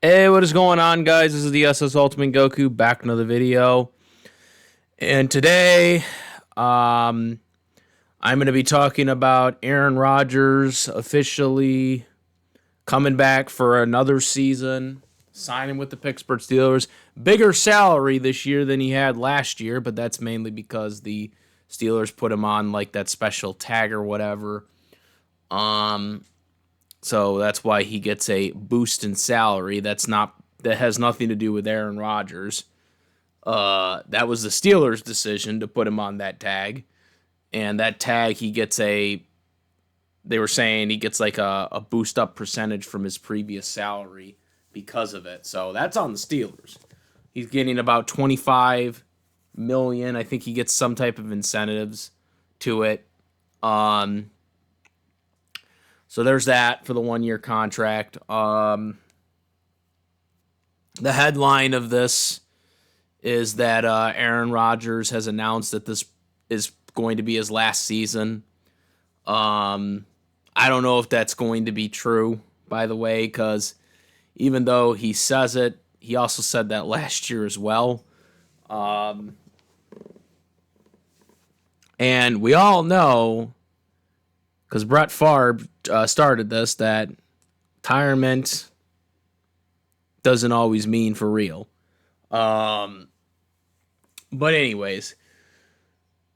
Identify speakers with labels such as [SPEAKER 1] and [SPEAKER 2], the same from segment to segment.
[SPEAKER 1] Hey, what is going on, guys? This is the SS Ultimate Goku back in another video. And today, I'm going to be talking about Aaron Rodgers officially coming back for another season, signing with the Pittsburgh Steelers. Bigger salary this year than he had last year, but that's mainly because the Steelers put him on like that special tag or whatever. So that's why he gets a boost in salary. That has nothing to do with Aaron Rodgers. That was the Steelers' decision to put him on that tag. And that tag, they were saying he gets like a boost up percentage from his previous salary because of it. So that's on the Steelers. He's getting about $25 million. I think he gets some type of incentives to it. So there's that for the 1-year contract. The headline of this is that Aaron Rodgers has announced that this is going to be his last season. I don't know if that's going to be true, by the way, because even though he says it, he also said that last year as well. And we all know, because Brett Favre started this, that retirement doesn't always mean for real. But anyways,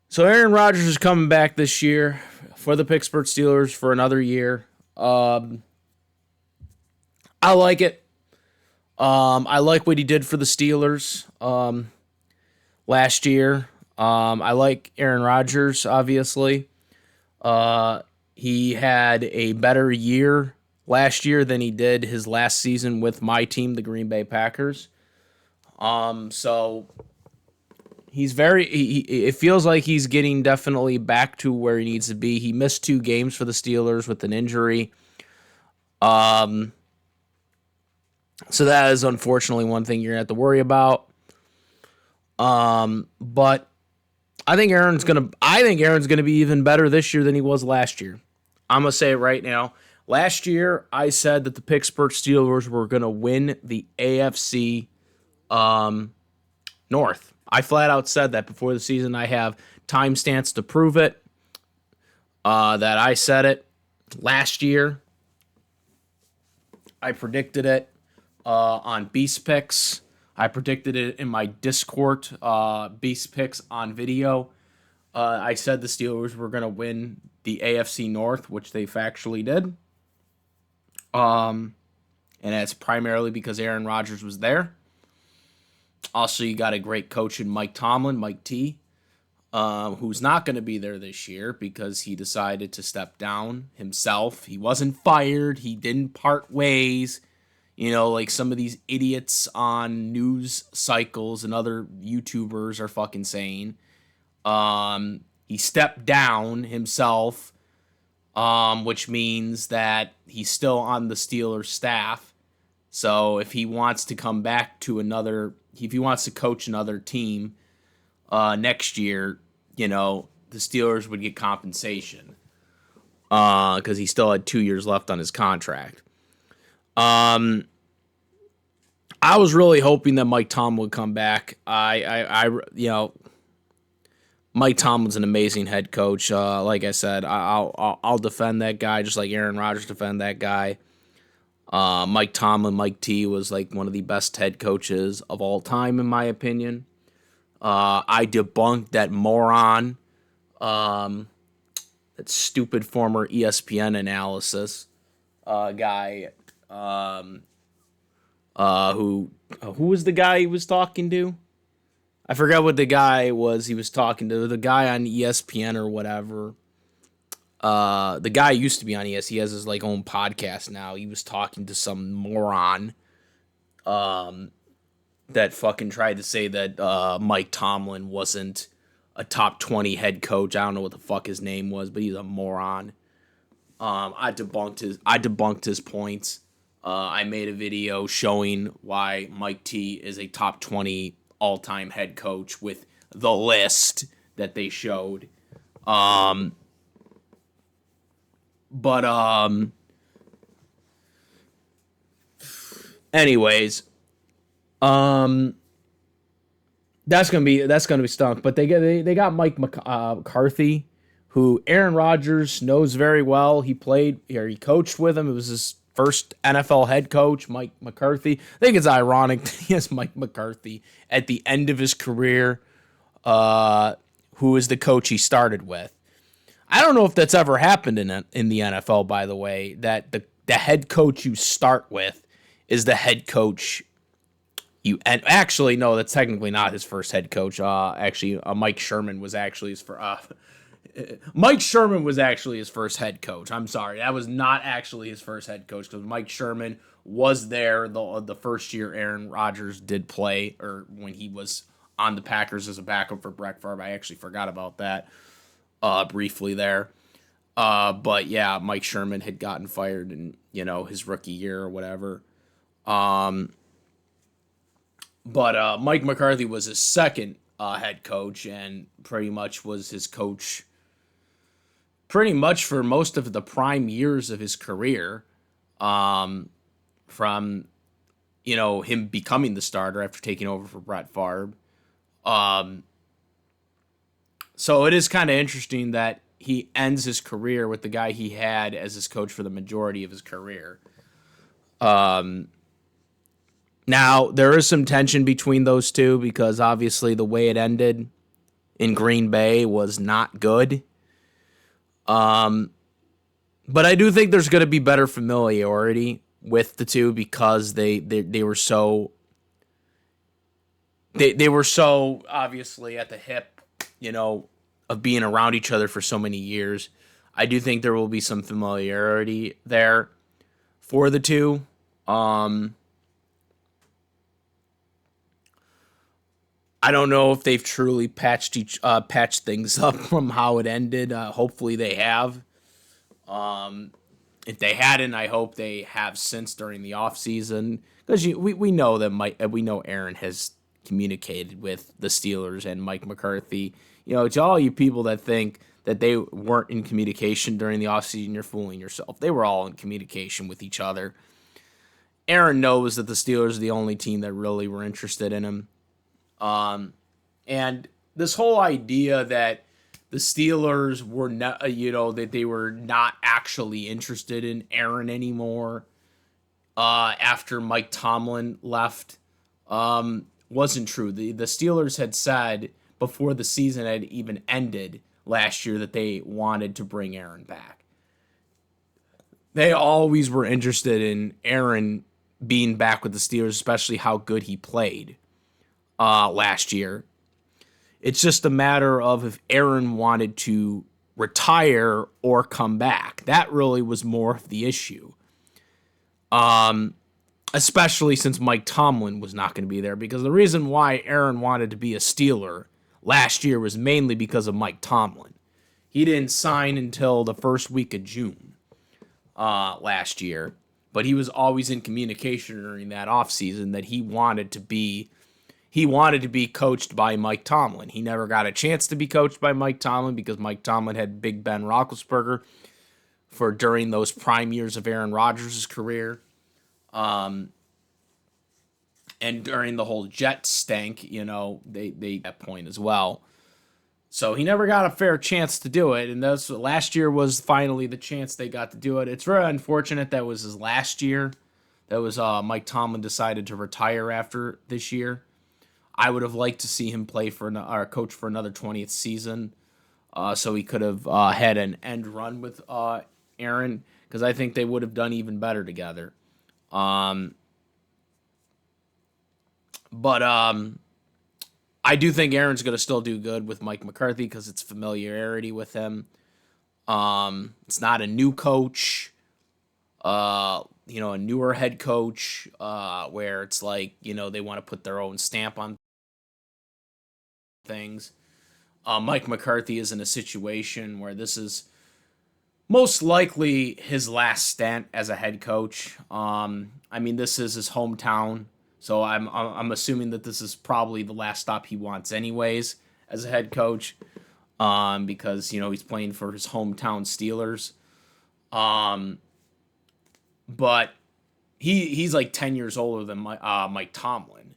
[SPEAKER 1] so Aaron Rodgers is coming back this year for the Pittsburgh Steelers for another year. I like it. I like what he did for the Steelers last year. I like Aaron Rodgers, obviously. He had a better year last year than he did his last season with my team, the Green Bay Packers. So it feels like he's getting definitely back to where he needs to be. He missed 2 games for the Steelers with an injury. So that is unfortunately one thing you're going to have to worry about. But I think Aaron's going to be even better this year than he was last year. I'm going to say it right now. Last year, I said that the Pittsburgh Steelers were going to win the AFC North. I flat out said that before the season. I have timestamps to prove it. That I said it last year. I predicted it on Beast Picks. I predicted it in my Discord, Beast Picks on video. I said the Steelers were going to win the AFC North, which they factually did. And that's primarily because Aaron Rodgers was there. Also, you got a great coach in Mike Tomlin, Mike T, who's not going to be there this year because he decided to step down himself. He wasn't fired. He didn't part ways. You know, like some of these idiots on news cycles and other YouTubers are fucking saying. He stepped down himself, which means that he's still on the Steelers staff. So if he wants to come back to if he wants to coach another team next year, you know, the Steelers would get compensation because he still had 2 years left on his contract. I was really hoping that Mike Tomlin would come back. Mike Tomlin's an amazing head coach. Like I said, I'll defend that guy just like Aaron Rodgers defend that guy. Mike Tomlin, Mike T, was like one of the best head coaches of all time, in my opinion. I debunked that moron, that stupid former ESPN analysis guy. Who was the guy he was talking to? I forgot what the guy was he was talking to. The guy on ESPN or whatever. The guy used to be on ES. He has his like own podcast now. He was talking to some moron that fucking tried to say that Mike Tomlin wasn't a top 20 head coach. I don't know what the fuck his name was, but he's a moron. I debunked his points. I made a video showing why Mike T is a top 20 all-time head coach with the list that they showed. Anyways, um, that's gonna be stunk. But they got McCarthy, who Aaron Rodgers knows very well. He played or he coached with him. It was his first NFL head coach, Mike McCarthy. I think it's ironic that he has Mike McCarthy at the end of his career, who is the coach he started with. I don't know if that's ever happened in the NFL. By the way, that the head coach you start with is the head coach you and actually no, that's technically not his first head coach. Mike Sherman was actually Mike Sherman was actually his first head coach. I'm sorry, that was not actually his first head coach because Mike Sherman was there the first year Aaron Rodgers did play, or when he was on the Packers as a backup for Brett Favre. I actually forgot about that briefly there. But yeah, Mike Sherman had gotten fired in his rookie year or whatever. But Mike McCarthy was his second head coach and pretty much was his coach pretty much for most of the prime years of his career, from him becoming the starter after taking over for Brett Favre. So it is kind of interesting that he ends his career with the guy he had as his coach for the majority of his career. Now, there is some tension between those two because obviously the way it ended in Green Bay was not good. But I do think there's going to be better familiarity with the two because they were so they were so obviously at the hip, of being around each other for so many years. I do think there will be some familiarity there for the two. I don't know if they've truly patched things up from how it ended. Hopefully they have. If they hadn't, I hope they have since during the offseason. Because we know that we know Aaron has communicated with the Steelers and Mike McCarthy. To all you people that think that they weren't in communication during the offseason, you're fooling yourself. They were all in communication with each other. Aaron knows that the Steelers are the only team that really were interested in him. And this whole idea that the Steelers were not, that they were not actually interested in Aaron anymore, after Mike Tomlin left, wasn't true. The Steelers had said before the season had even ended last year that they wanted to bring Aaron back. They always were interested in Aaron being back with the Steelers, especially how good he played last year. It's just a matter of if Aaron wanted to retire or come back. That really was more of the issue. Especially since Mike Tomlin was not going to be there, because the reason why Aaron wanted to be a Steeler last year was mainly because of Mike Tomlin. He didn't sign until the first week of June last year, but he was always in communication during that offseason that he wanted to be coached by Mike Tomlin. He never got a chance to be coached by Mike Tomlin because Mike Tomlin had Big Ben Roethlisberger for during those prime years of Aaron Rodgers' career. And during the whole Jet stank, they at that point as well. So he never got a fair chance to do it, and last year was finally the chance they got to do it. It's very unfortunate that was his last year. That was Mike Tomlin decided to retire after this year. I would have liked to see him play or coach for another 20th season, so he could have had an end run with Aaron, because I think they would have done even better together. But I do think Aaron's going to still do good with Mike McCarthy because it's familiarity with him. It's not a new coach, a newer head coach, where it's like, they want to put their own stamp on things. Mike McCarthy is in a situation where this is most likely his last stint as a head coach. This is his hometown, so I'm assuming that this is probably the last stop he wants anyways as a head coach, because he's playing for his hometown Steelers. But he's like 10 years older than Mike Tomlin.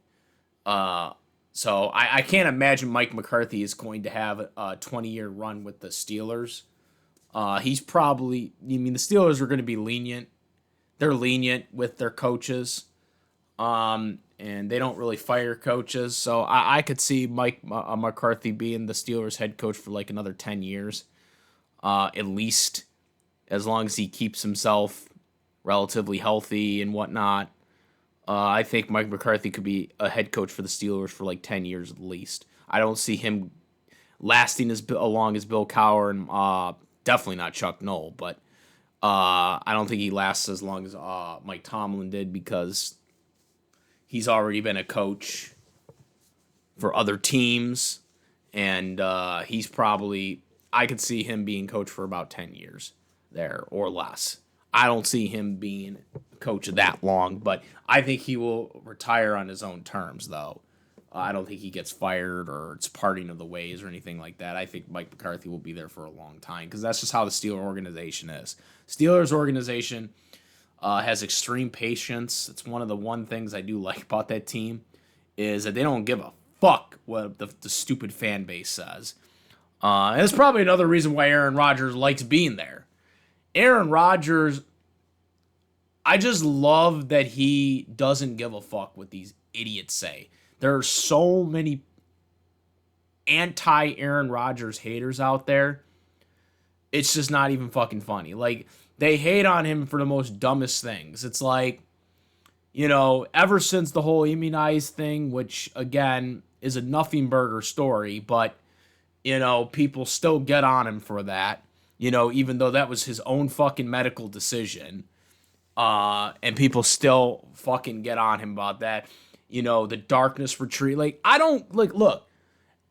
[SPEAKER 1] So I can't imagine Mike McCarthy is going to have a 20-year run with the Steelers. He's probably, I mean, the Steelers are going to be lenient. They're lenient with their coaches. And they don't really fire coaches. So I could see Mike McCarthy being the Steelers head coach for like another 10 years, at least, as long as he keeps himself relatively healthy and whatnot. I think Mike McCarthy could be a head coach for the Steelers for like 10 years at least. I don't see him lasting as long as Bill Cowher and definitely not Chuck Noll, but I don't think he lasts as long as Mike Tomlin did, because he's already been a coach for other teams, and he's probably, I could see him being coach for about 10 years there or less. I don't see him being coach that long, but I think he will retire on his own terms, though. I don't think he gets fired or it's parting of the ways or anything like that. I think Mike McCarthy will be there for a long time, because that's just how the Steelers organization is. Steelers organization has extreme patience. It's one of the one things I do like about that team, is that they don't give a fuck what the stupid fan base says. And it's probably another reason why Aaron Rodgers likes being there. Aaron Rodgers, I just love that he doesn't give a fuck what these idiots say. There are so many anti-Aaron Rodgers haters out there. It's just not even fucking funny. Like, they hate on him for the most dumbest things. It's like, ever since the whole immunized thing, which, again, is a nothing burger story, but, people still get on him for that, even though that was his own fucking medical decision. And people still fucking get on him about that. The darkness retreat. Like, I don't, look,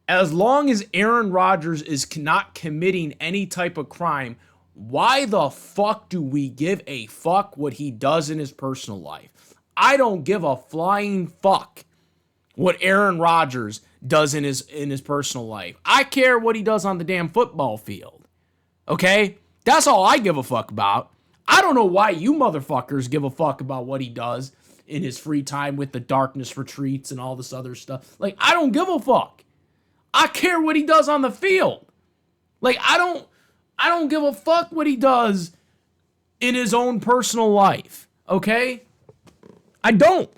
[SPEAKER 1] as long as Aaron Rodgers is not committing any type of crime, why the fuck do we give a fuck what he does in his personal life? I don't give a flying fuck what Aaron Rodgers does in his personal life. I care what he does on the damn football field. Okay? That's all I give a fuck about. I don't know why you motherfuckers give a fuck about what he does in his free time with the darkness retreats and all this other stuff. Like, I don't give a fuck. I care what he does on the field. Like, I don't give a fuck what he does in his own personal life. Okay? I don't.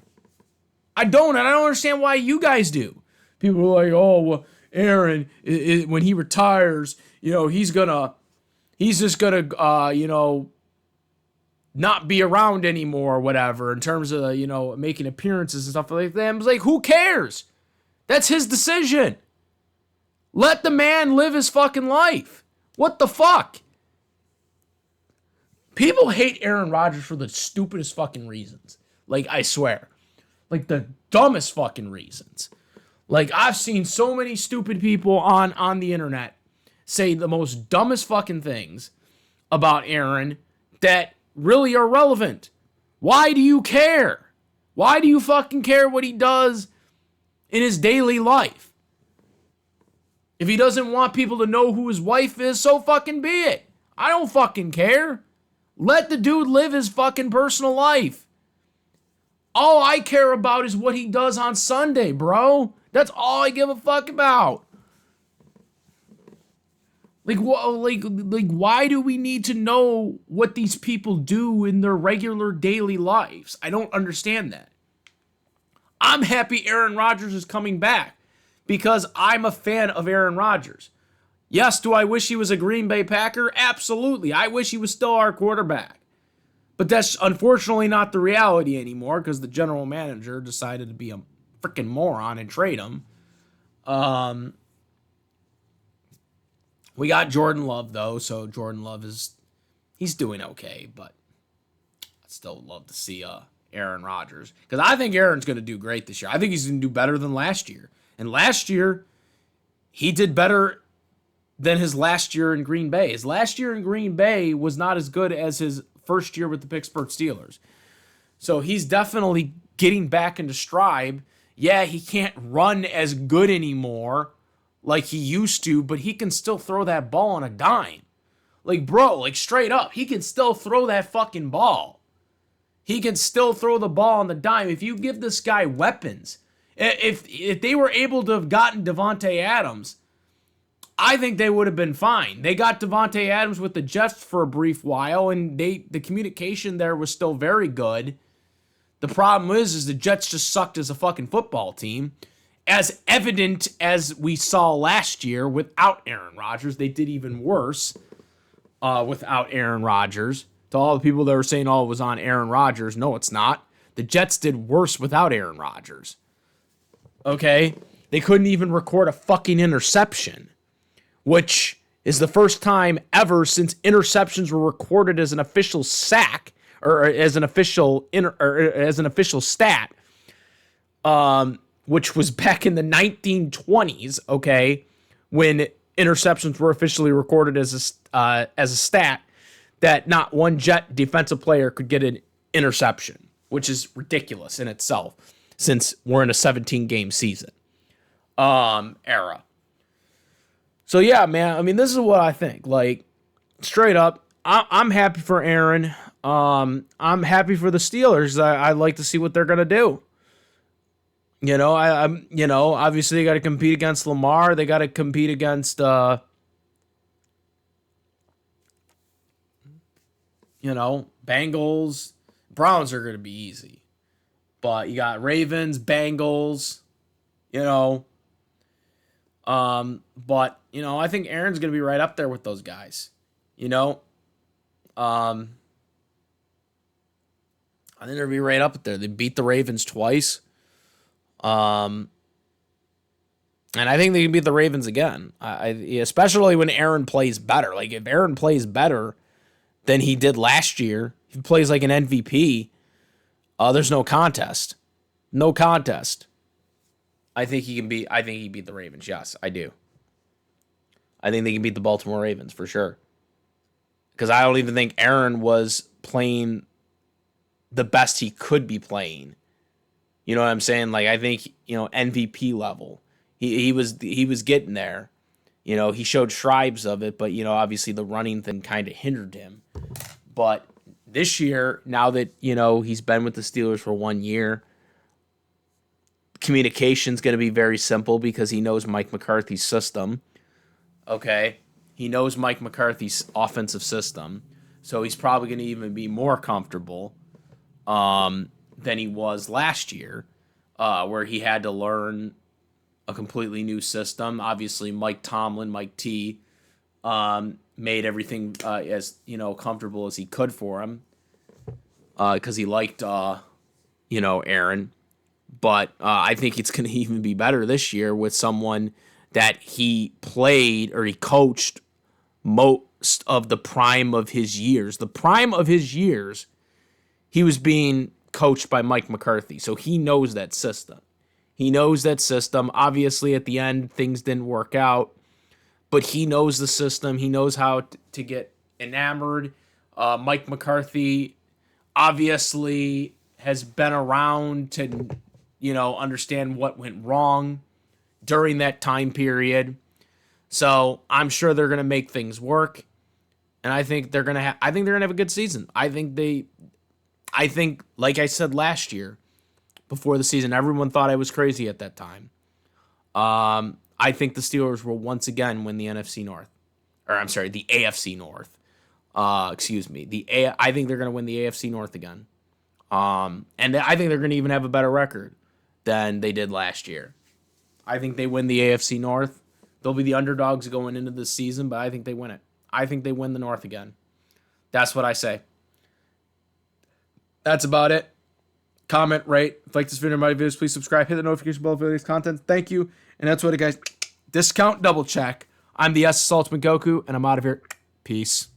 [SPEAKER 1] And I don't understand why you guys do. People are like, oh, well, Aaron, when he retires, he's just gonna, not be around anymore or whatever, in terms of, making appearances and stuff like that. I was like, who cares? That's his decision. Let the man live his fucking life. What the fuck? People hate Aaron Rodgers for the stupidest fucking reasons. Like, I swear. Like, the dumbest fucking reasons. Like, I've seen so many stupid people on the internet say the most dumbest fucking things about Aaron that really are relevant. Why do you care? Why do you fucking care what he does in his daily life? If he doesn't want people to know who his wife is, so fucking be it. I don't fucking care. Let the dude live his fucking personal life. All I care about is what he does on Sunday, bro. That's all I give a fuck about. Like, why do we need to know what these people do in their regular daily lives? I don't understand that. I'm happy Aaron Rodgers is coming back because I'm a fan of Aaron Rodgers. Yes, do I wish he was a Green Bay Packer? Absolutely. I wish he was still our quarterback. But that's unfortunately not the reality anymore, because the general manager decided to be a freaking moron and trade him. We got Jordan Love, though, so Jordan Love he's doing okay, but I'd still love to see Aaron Rodgers, because I think Aaron's going to do great this year. I think he's going to do better than last year. And last year, he did better than his last year in Green Bay. His last year in Green Bay was not as good as his first year with the Pittsburgh Steelers. So he's definitely getting back into stride. Yeah, he can't run as good anymore like he used to, but he can still throw that ball on a dime. Like, bro, like straight up, he can still throw that fucking ball. He can still throw the ball on the dime. If you give this guy weapons, if they were able to have gotten Devontae Adams, I think they would have been fine. They got Devontae Adams with the Jets for a brief while, and the communication there was still very good. The problem is the Jets just sucked as a fucking football team. As evident as we saw last year without Aaron Rodgers, they did even worse without Aaron Rodgers. To all the people that were saying, oh, it was on Aaron Rodgers, no, it's not. The Jets did worse without Aaron Rodgers. Okay? They couldn't even record a fucking interception, which is the first time ever since interceptions were recorded as an official sack or as an official stat, which was back in the 1920s. Okay, when interceptions were officially recorded as a stat, that not one Jet defensive player could get an interception, which is ridiculous in itself, since we're in a 17-game season era. So yeah, man, I mean, this is what I think. Like, straight up, I'm happy for Aaron. I'm happy for the Steelers. I like to see what they're gonna do. You know, I'm obviously they got to compete against Lamar. They got to compete against Bengals. Browns are gonna be easy, but you got Ravens, Bengals. But I think Aaron's gonna be right up there with those guys. I think they'll be right up there. They beat the Ravens twice. And I think they can beat the Ravens again. Especially when Aaron plays better. Like, if Aaron plays better than he did last year, if he plays like an MVP, there's no contest. No contest. I think he beat the Ravens. Yes, I do. I think they can beat the Baltimore Ravens for sure. Because I don't even think Aaron was playing the best he could be playing. You know what I'm saying? Like, I think, MVP level. He was getting there. He showed tribes of it, but, obviously the running thing kind of hindered him. But this year, now that, he's been with the Steelers for 1 year, communication's going to be very simple because he knows Mike McCarthy's system. Okay? He knows Mike McCarthy's offensive system. So he's probably going to even be more comfortable than he was last year, where he had to learn a completely new system. Obviously, Mike T, made everything as comfortable as he could for him, because he liked Aaron. But I think it's going to even be better this year with someone that he played or he coached most of the prime of his years. The prime of his years, he was being coached by Mike McCarthy, so he knows that system. Obviously, at the end, things didn't work out, but he knows the system. He knows how to get enamored. Mike McCarthy obviously has been around to, understand what went wrong during that time period. So I'm sure they're going to make things work, and I think they're going to have a good season. I think, like I said last year, before the season, everyone thought I was crazy at that time. I think the Steelers will once again win the NFC North. Or, I'm sorry, the AFC North. Excuse me. I think they're going to win the AFC North again. And I think they're going to even have a better record than they did last year. I think they win the AFC North. They'll be the underdogs going into this season, but I think they win it. I think they win the North again. That's what I say. That's about it. Comment, rate. If you like this video or my videos, please subscribe. Hit the notification bell for latest content. Thank you. And that's what it, guys. Discount double check. I'm the SS Ultimate Goku, and I'm out of here. Peace.